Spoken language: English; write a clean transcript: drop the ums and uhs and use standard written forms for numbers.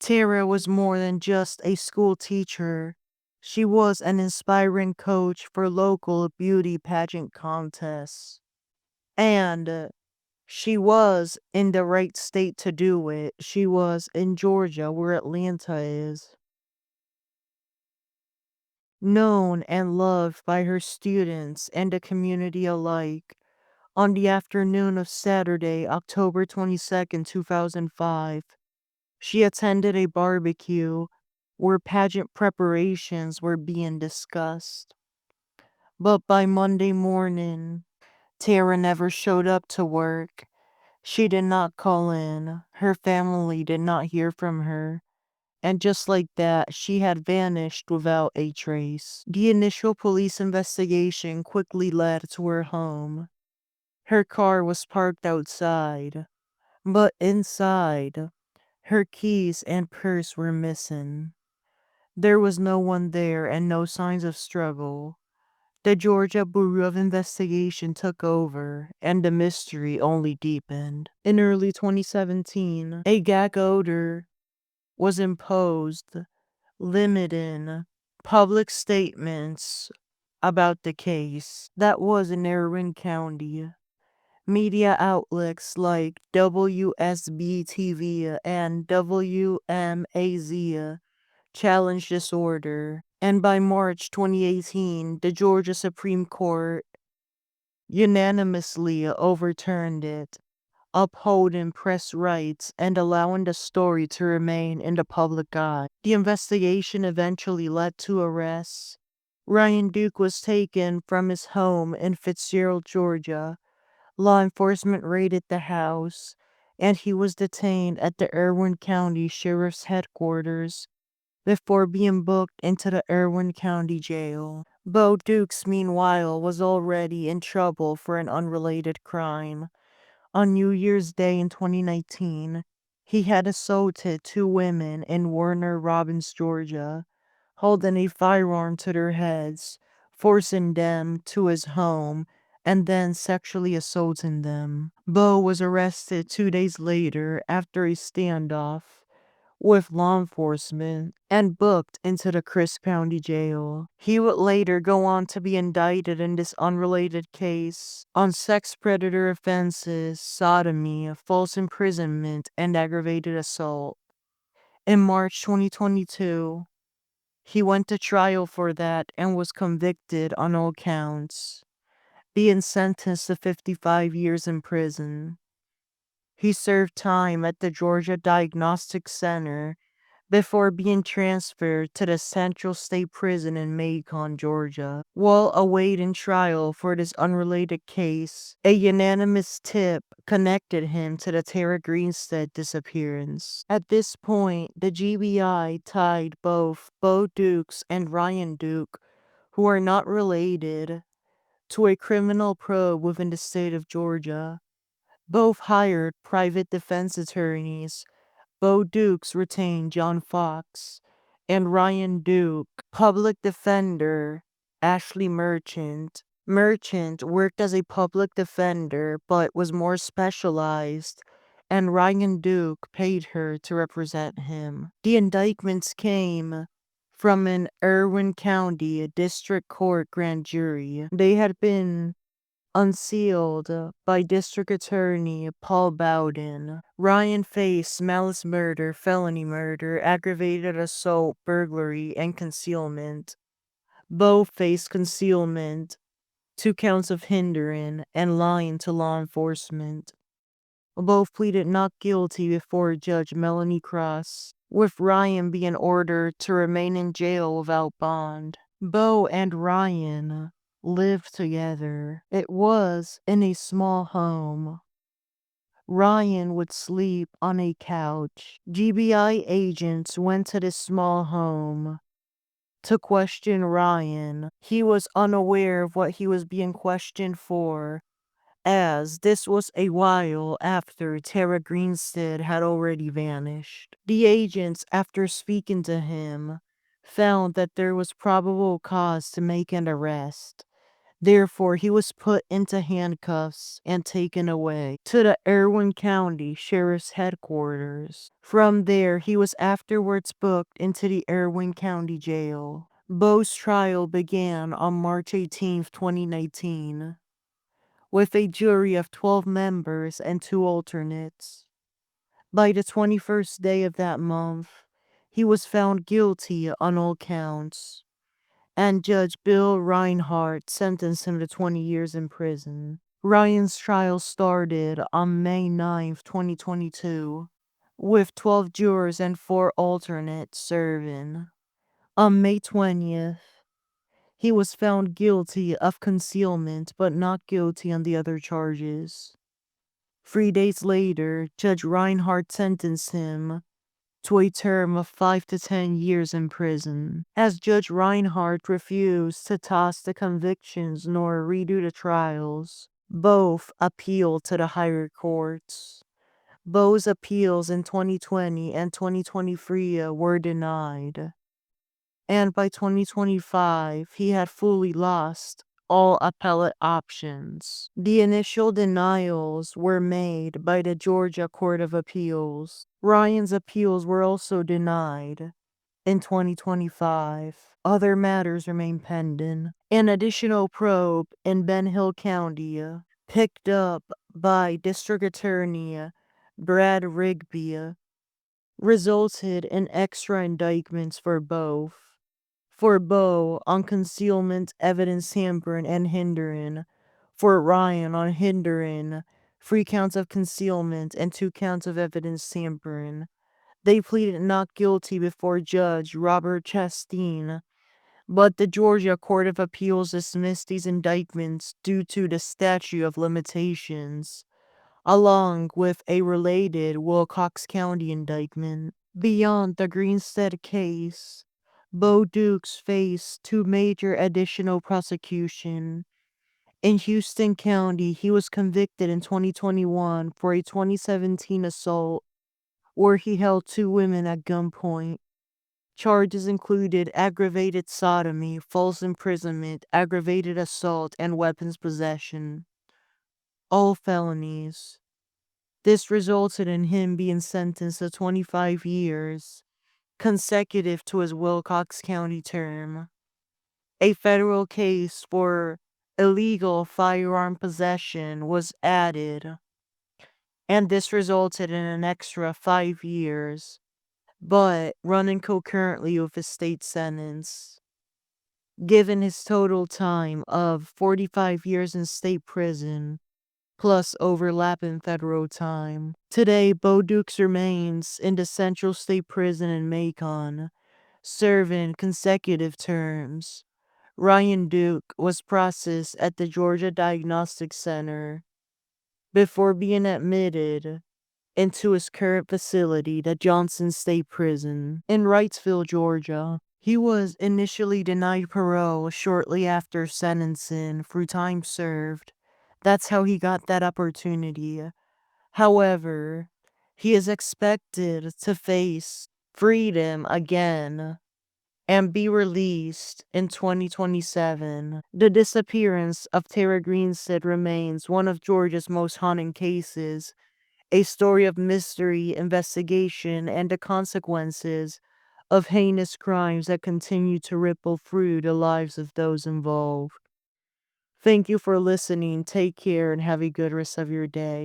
Tara was more than just a school teacher. She was an inspiring coach for local beauty pageant contests. And she was in the right state to do it. She was in Georgia, where Atlanta is. Known and loved by her students and the community alike. On the afternoon of Saturday, October 22nd, 2005, she attended a barbecue where pageant preparations were being discussed. But by Monday morning, Tara never showed up to work. She did not call in. Her family did not hear from her. And just like that, she had vanished without a trace. The initial police investigation quickly led to her home. Her car was parked outside, but inside, her keys and purse were missing. There was no one there and no signs of struggle. The Georgia Bureau of Investigation took over, and the mystery only deepened. In early 2017, a gag order was imposed, limiting public statements about the case. That was in Irwin County. Media outlets like WSB TV and WMAZ challenged this order, and by March 2018, the Georgia Supreme Court unanimously overturned it, upholding press rights and allowing the story to remain in the public eye. The investigation eventually led to arrests. Ryan Duke was taken from his home in Fitzgerald, Georgia. Law enforcement raided the house, and he was detained at the Irwin County Sheriff's headquarters before being booked into the Irwin County Jail. Bo Dukes, meanwhile, was already in trouble for an unrelated crime. On New Year's Day in 2019, he had assaulted two women in Warner Robins, Georgia, holding a firearm to their heads, forcing them to his home, and then sexually assaulting them. Bo was arrested 2 days later after a standoff with law enforcement and booked into the Crisp County Jail. He would later go on to be indicted in this unrelated case on sex predator offenses, sodomy, false imprisonment, and aggravated assault. In March 2022, he went to trial for that and was convicted on all counts, being sentenced to 55 years in prison. He served time at the Georgia Diagnostic Center before being transferred to the Central State Prison in Macon, Georgia. While awaiting trial for this unrelated case, a unanimous tip connected him to the Tara Grinstead disappearance. At this point, the GBI tied both Bo Dukes and Ryan Duke, who are not related, to a criminal probe within the state of Georgia. Both hired private defense attorneys. Bo Dukes retained John Fox, and Ryan Duke, public defender Ashley Merchant. Merchant worked as a public defender but was more specialized, and Ryan Duke paid her to represent him. The indictments came from an Irwin County District Court grand jury. They had been unsealed by District Attorney Paul Bowden. Ryan faced malice murder, felony murder, aggravated assault, burglary, and concealment. Bo faced concealment, 2 counts of hindering, and lying to law enforcement. Both pleaded not guilty before Judge Melanie Cross, with Ryan being ordered to remain in jail without bond. Bo and Ryan lived together. It was in a small home. Ryan would sleep on a couch. GBI agents went to this small home to question Ryan. He was unaware of what he was being questioned for, as this was a while after Tara Grinstead had already vanished. The agents, after speaking to him, found that there was probable cause to make an arrest. Therefore, he was put into handcuffs and taken away to the Irwin County Sheriff's Headquarters. From there, he was afterwards booked into the Irwin County Jail. Bo's trial began on March 18, 2019, with a jury of 12 members and 2 alternates. By the 21st day of that month, he was found guilty on all counts, and Judge Bill Reinhardt sentenced him to 20 years in prison. Ryan's trial started on May 9, 2022, with 12 jurors and 4 alternates serving. On May 20th, he was found guilty of concealment but not guilty on the other charges. 3 days later, Judge Reinhardt sentenced him to a term of 5 to 10 years in prison, as Judge Reinhardt refused to toss the convictions nor redo the trials. Both appealed to the higher courts. Bo's appeals in 2020 and 2023 were denied, and by 2025, he had fully lost all appellate options. The initial denials were made by the Georgia Court of Appeals. Ryan's appeals were also denied in 2025. Other matters remain pending. An additional probe in Ben Hill County, picked up by District Attorney Brad Rigby, resulted in extra indictments for both. For Bo on concealment, evidence tampering, and hindering. For Ryan on hindering, 3 counts of concealment and 2 counts of evidence tampering. They pleaded not guilty before Judge Robert Chastain, but the Georgia Court of Appeals dismissed these indictments due to the statute of limitations, along with a related Wilcox County indictment. Beyond the Grinstead case, Bo Dukes faced 2 major additional prosecutions. In Houston County, he was convicted in 2021 for a 2017 assault where he held 2 women at gunpoint. Charges included aggravated sodomy, false imprisonment, aggravated assault, and weapons possession. All felonies. This resulted in him being sentenced to 25 years, consecutive to his Wilcox County term. A federal case for illegal firearm possession was added, and this resulted in an extra 5 years, but running concurrently with his state sentence. Given his total time of 45 years in state prison, plus overlap in federal time. Today, Bo Dukes remains in the Central State Prison in Macon, serving consecutive terms. Ryan Duke was processed at the Georgia Diagnostic Center before being admitted into his current facility, the Johnson State Prison, in Wrightsville, Georgia. He was initially denied parole shortly after sentencing through time served. That's how he got that opportunity. However, he is expected to face freedom again and be released in 2027. The disappearance of Tara Grinstead remains one of Georgia's most haunting cases, a story of mystery, investigation, and the consequences of heinous crimes that continue to ripple through the lives of those involved. Thank you for listening. Take care and have a good rest of your day.